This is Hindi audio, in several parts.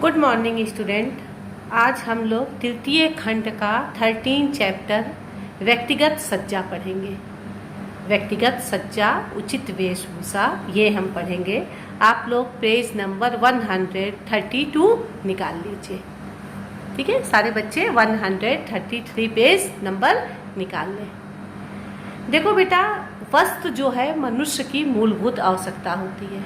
Good morning student. आज हम लोग तृतीय खंड का 13 चैप्टर व्यक्तिगत सज्जा पढ़ेंगे। व्यक्तिगत सज्जा, उचित वेशभूषा, ये हम पढ़ेंगे। आप लोग पेज नंबर 132 निकाल लीजिए। ठीक है, सारे बच्चे 133 पेज नंबर निकाल लें। देखो बेटा, वस्त्र जो है मनुष्य की मूलभूत आवश्यकता होती है।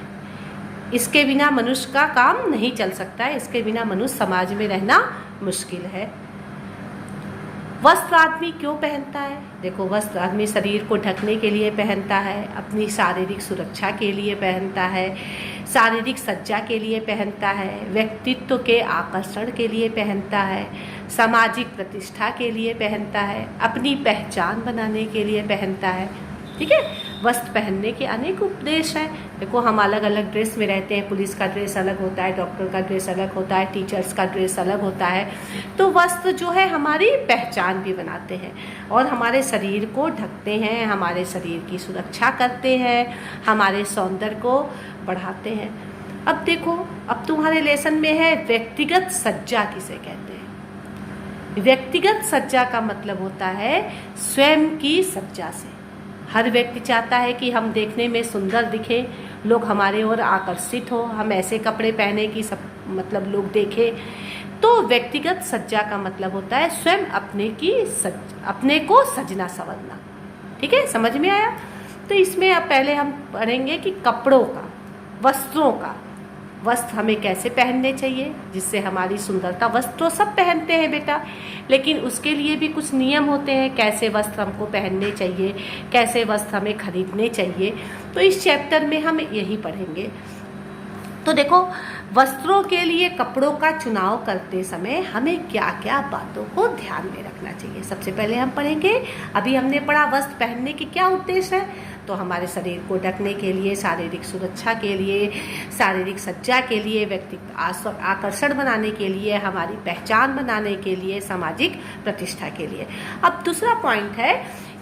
इसके बिना मनुष्य का काम नहीं चल सकता है। इसके बिना मनुष्य समाज में रहना मुश्किल है। वस्त्र आदमी क्यों पहनता है? देखो, वस्त्र आदमी शरीर को ढकने के लिए पहनता है, अपनी शारीरिक सुरक्षा के लिए पहनता है, शारीरिक सज्जा के लिए पहनता है, व्यक्तित्व के आकर्षण के लिए पहनता है, सामाजिक प्रतिष्ठा के लिए पहनता है, अपनी पहचान बनाने के लिए पहनता है। ठीक है, वस्त्र पहनने के अनेक उद्देश्य हैं। देखो, हम अलग अलग ड्रेस में रहते हैं। पुलिस का ड्रेस अलग होता है, डॉक्टर का ड्रेस अलग होता है, टीचर्स का ड्रेस अलग होता है। तो वस्त्र जो है हमारी पहचान भी बनाते हैं और हमारे शरीर को ढकते हैं, हमारे शरीर की सुरक्षा करते हैं, हमारे सौंदर्य को बढ़ाते हैं। अब देखो, अब तुम्हारे लेसन में है व्यक्तिगत सज्जा किसे कहते हैं। व्यक्तिगत सज्जा का मतलब होता है स्वयं की सज्जा से। हर व्यक्ति चाहता है कि हम देखने में सुंदर दिखें, लोग हमारे ओर आकर्षित हो, हम ऐसे कपड़े पहने कि सब मतलब लोग देखें। तो व्यक्तिगत सज्जा का मतलब होता है स्वयं अपने को सजना संवरना। ठीक है, समझ में आया? तो इसमें अब पहले हम पढ़ेंगे कि कपड़ों का, वस्त्रों का, वस्त्र हमें कैसे पहनने चाहिए जिससे हमारी सुंदरता। वस्त्र तो सब पहनते हैं बेटा, लेकिन उसके लिए भी कुछ नियम होते हैं, कैसे वस्त्र हमको पहनने चाहिए, कैसे वस्त्र हमें खरीदने चाहिए। तो इस चैप्टर में हम यही पढ़ेंगे। तो देखो, वस्त्रों के लिए कपड़ों का चुनाव करते समय हमें क्या क्या बातों को ध्यान में रखना चाहिए। सबसे पहले हम पढ़ेंगे, अभी हमने पढ़ा वस्त्र पहनने के क्या उद्देश्य है। तो हमारे शरीर को ढकने के लिए, शारीरिक सुरक्षा के लिए, शारीरिक सज्जा के लिए, व्यक्तित्व आकर्षण बनाने के लिए, हमारी पहचान बनाने के लिए, सामाजिक प्रतिष्ठा के लिए। अब दूसरा पॉइंट है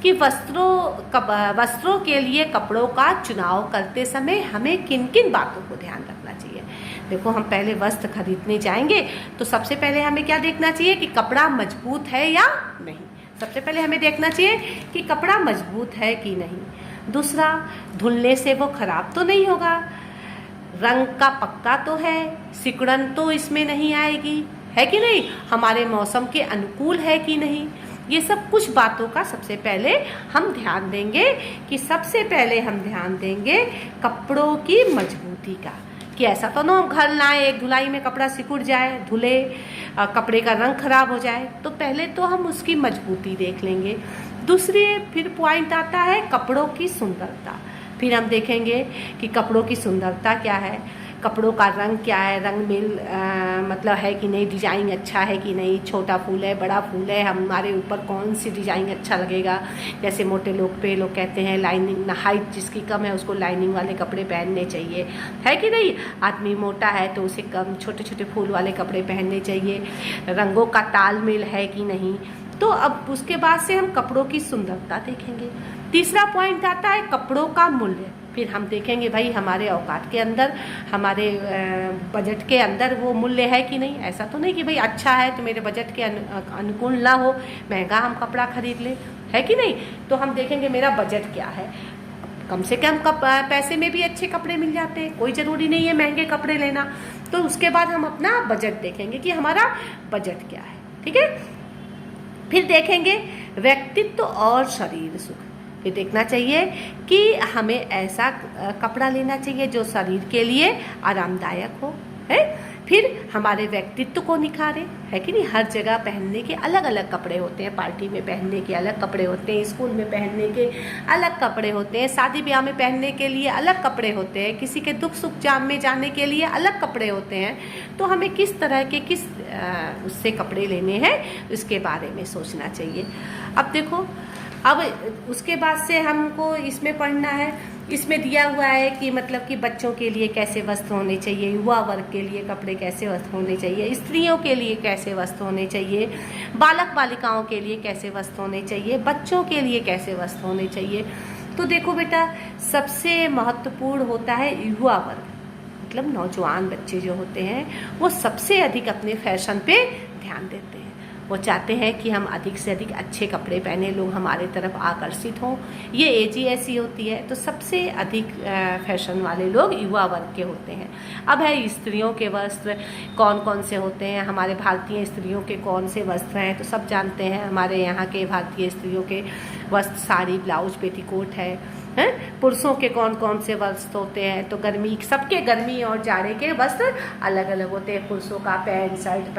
कि वस्त्रों के लिए कपड़ों का चुनाव करते समय हमें किन किन बातों को ध्यान रखना चाहिए। देखो, हम पहले वस्त्र खरीदने जाएंगे तो सबसे पहले हमें क्या देखना चाहिए कि कपड़ा मजबूत है या नहीं। सबसे पहले हमें देखना चाहिए कि कपड़ा मजबूत है कि नहीं। दूसरा, धुलने से वो खराब तो नहीं होगा, रंग का पक्का तो है, सिकुड़न तो इसमें नहीं आएगी, है कि नहीं, हमारे मौसम के अनुकूल है कि नहीं। ये सब कुछ बातों का सबसे पहले हम ध्यान देंगे कि सबसे पहले हम ध्यान देंगे कपड़ों की मजबूती का, कि ऐसा तो ना घर लाए, एक धुलाई में कपड़ा सिकुड़ जाए, धुले कपड़े का रंग खराब हो जाए। तो पहले तो हम उसकी मजबूती देख लेंगे। दूसरी फिर पॉइंट आता है कपड़ों की सुंदरता। फिर हम देखेंगे कि कपड़ों की सुंदरता क्या है, कपड़ों का रंग क्या है, रंग में मतलब है कि नहीं, डिजाइन अच्छा है कि नहीं, छोटा फूल है, बड़ा फूल है, हमारे ऊपर कौन सी डिजाइन अच्छा लगेगा। जैसे मोटे लोग पे लोग कहते हैं लाइनिंग, हाइट जिसकी कम है उसको लाइनिंग वाले कपड़े पहनने चाहिए, है कि नहीं। आदमी मोटा है तो उसे कम छोटे छोटे फूल वाले कपड़े पहनने चाहिए। रंगों का तालमेल है कि नहीं। तो अब उसके बाद से हम कपड़ों की सुंदरता देखेंगे। तीसरा पॉइंट आता है कपड़ों का मूल्य। फिर हम देखेंगे भाई हमारे औकात के अंदर, हमारे बजट के अंदर वो मूल्य है कि नहीं। ऐसा तो नहीं कि भाई अच्छा है तो मेरे बजट के अनुकूल ना हो, महंगा हम कपड़ा खरीद ले, है कि नहीं। तो हम देखेंगे मेरा बजट क्या है। कम से कम पैसे में भी अच्छे कपड़े मिल जाते हैं, कोई ज़रूरी नहीं है महंगे कपड़े लेना। तो उसके बाद हम अपना बजट देखेंगे कि हमारा बजट क्या है। ठीक है, फिर देखेंगे व्यक्तित्व और शरीर सुख। फिर देखना चाहिए कि हमें ऐसा कपड़ा लेना चाहिए जो शरीर के लिए आरामदायक हो, है। फिर हमारे व्यक्तित्व को निखारे, है कि नहीं। हर जगह पहनने के अलग अलग कपड़े होते हैं, पार्टी में पहनने के अलग कपड़े होते हैं, स्कूल में पहनने के अलग कपड़े होते हैं, शादी ब्याह में पहनने के लिए अलग कपड़े होते हैं, किसी के दुख सुख जाम में जाने के लिए अलग कपड़े होते हैं। तो हमें किस तरह के उससे कपड़े लेने हैं इसके बारे में सोचना चाहिए। अब देखो, अब उसके बाद से हमको इसमें पढ़ना है, इसमें दिया हुआ है कि मतलब कि बच्चों के लिए कैसे वस्त्र होने चाहिए, युवा वर्ग के लिए कपड़े कैसे वस्त्र होने चाहिए, स्त्रियों के लिए कैसे वस्त्र होने चाहिए, बालक बालिकाओं के लिए कैसे वस्त्र होने चाहिए, बच्चों के लिए कैसे वस्त्र होने चाहिए। तो देखो बेटा, सबसे महत्वपूर्ण होता है युवा वर्ग। मतलब नौजवान बच्चे जो होते हैं वो सबसे अधिक अपने फैशन पे ध्यान देते हैं। वो चाहते हैं कि हम अधिक से अधिक अच्छे कपड़े पहने, लोग हमारे तरफ आकर्षित हों। ये एज ही ऐसी होती है। तो सबसे अधिक फैशन वाले लोग युवा वर्ग के होते हैं। अब है स्त्रियों के वस्त्र कौन कौन से होते हैं, हमारे भारतीय स्त्रियों के कौन से वस्त्र हैं, तो सब जानते हैं। हमारे यहाँ के भारतीय स्त्रियों के वस्त्र साड़ी, ब्लाउज, पेटीकोट है। पुरुषों के कौन कौन से वस्त्र होते हैं, तो गर्मी, सबके गर्मी और जाड़े के वस्त्र अलग अलग होते हैं। पुरुषों का पैंट, शर्ट,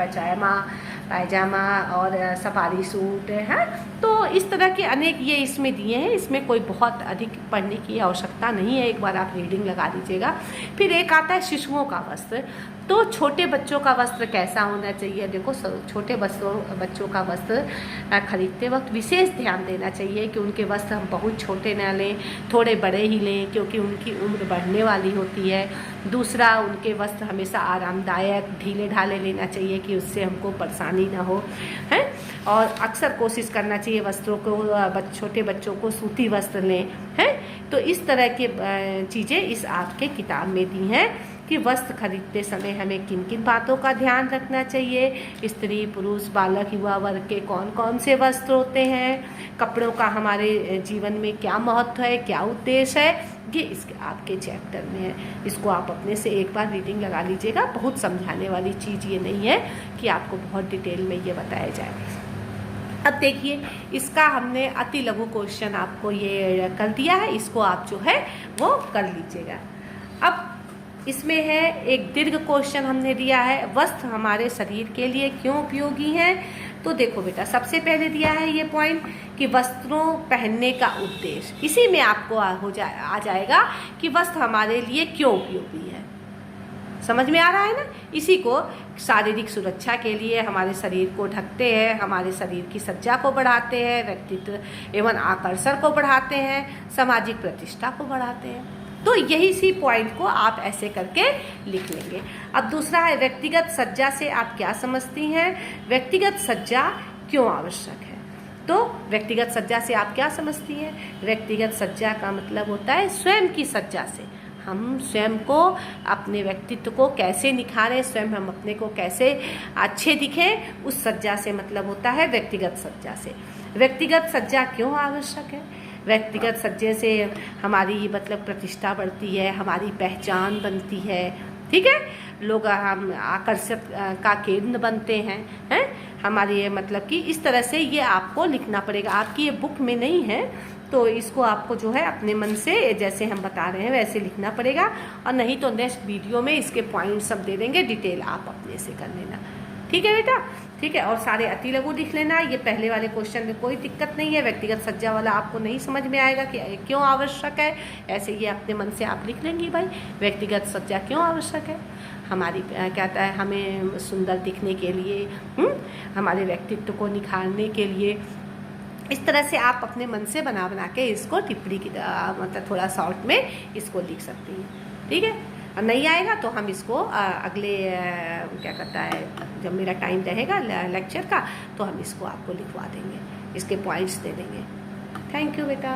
पायजामा और सफारी सूट है। तो इस तरह के अनेक ये इसमें दिए हैं। इसमें कोई बहुत अधिक पढ़ने की आवश्यकता नहीं है, एक बार आप रीडिंग लगा लीजिएगा। फिर एक आता है शिशुओं का वस्त्र। तो छोटे बच्चों का वस्त्र कैसा होना चाहिए? देखो, छोटे बच्चों का वस्त्र खरीदते वक्त विशेष ध्यान देना चाहिए कि उनके वस्त्र हम बहुत छोटे ना लें, थोड़े बड़े ही लें, क्योंकि उनकी उम्र बढ़ने वाली होती है। दूसरा, उनके वस्त्र हमेशा आरामदायक, ढीले ढाले लेना चाहिए कि उससे हमको परेशानी ना हो, है। और अक्सर कोशिश करना चाहिए वस्त्रों को, छोटे बच्चों को सूती वस्त्र लें, है। तो इस तरह के चीज़ें इस आपके किताब में दी हैं कि वस्त्र खरीदते समय हमें किन किन बातों का ध्यान रखना चाहिए। स्त्री, पुरुष, बालक, युवा वर्ग के कौन कौन से वस्त्र होते हैं, कपड़ों का हमारे जीवन में क्या महत्व है, क्या उद्देश्य है, ये इसके आपके चैप्टर में है। इसको आप अपने से एक बार रीडिंग लगा लीजिएगा। बहुत समझाने वाली चीज़ ये नहीं है कि आपको बहुत डिटेल में ये बताया जाए। अब देखिए, इसका हमने अति लघु क्वेश्चन आपको ये कर दिया है, इसको आप जो है वो कर लीजिएगा। अब इसमें है एक दीर्घ क्वेश्चन हमने दिया है, वस्त्र हमारे शरीर के लिए क्यों उपयोगी हैं। तो देखो बेटा, सबसे पहले दिया है ये पॉइंट कि वस्त्रों पहनने का उद्देश्य, इसी में आपको आ जाएगा कि वस्त्र हमारे लिए क्यों उपयोगी है। समझ में आ रहा है ना? इसी को शारीरिक सुरक्षा के लिए हमारे शरीर को ढकते हैं, हमारे शरीर की सज्जा को बढ़ाते हैं, व्यक्तित्व एवं आकर्षण को बढ़ाते हैं, सामाजिक प्रतिष्ठा को बढ़ाते हैं। तो यही सी पॉइंट को आप ऐसे करके लिख लेंगे। अब दूसरा है, व्यक्तिगत सज्जा से आप क्या समझती हैं, व्यक्तिगत सज्जा क्यों आवश्यक है। तो व्यक्तिगत सज्जा से आप क्या समझती हैं? व्यक्तिगत सज्जा का मतलब होता है स्वयं की सज्जा से हम स्वयं को, अपने व्यक्तित्व को कैसे निखारें, स्वयं हम अपने को कैसे अच्छे दिखें, उस सज्जा से मतलब होता है व्यक्तिगत सज्जा से। व्यक्तिगत सज्जा क्यों आवश्यक है? व्यक्तिगत सज्जे से हमारी मतलब प्रतिष्ठा बढ़ती है, हमारी पहचान बनती है, ठीक है। लोग हम आकर्षक का केंद्र बनते हैं, हमारी मतलब कि इस तरह से ये आपको लिखना पड़ेगा। आपकी ये बुक में नहीं है, तो इसको आपको जो है अपने मन से जैसे हम बता रहे हैं वैसे लिखना पड़ेगा। और नहीं तो नेक्स्ट वीडियो में इसके पॉइंट सब दे देंगे, डिटेल आप अपने से कर लेना, ठीक है बेटा, ठीक है। और सारे अति लघु लिख लेना। ये पहले वाले क्वेश्चन में कोई दिक्कत नहीं है। व्यक्तिगत सज्जा वाला आपको नहीं समझ में आएगा कि क्यों आवश्यक है, ऐसे ये अपने मन से आप लिख लेंगी भाई, व्यक्तिगत सज्जा क्यों आवश्यक है। हमारी कहता है हमें सुंदर दिखने के लिए, हमारे व्यक्तित्व को निखारने के लिए। इस तरह से आप अपने मन से बना के इसको टिप्पणी की मतलब थोड़ा शॉर्ट में इसको लिख सकती हैं, ठीक है। और नहीं आएगा तो हम इसको अगले क्या कहता है, जब मेरा टाइम रहेगा लेक्चर का, तो हम इसको आपको लिखवा देंगे, इसके पॉइंट्स दे देंगे। थैंक यू बेटा।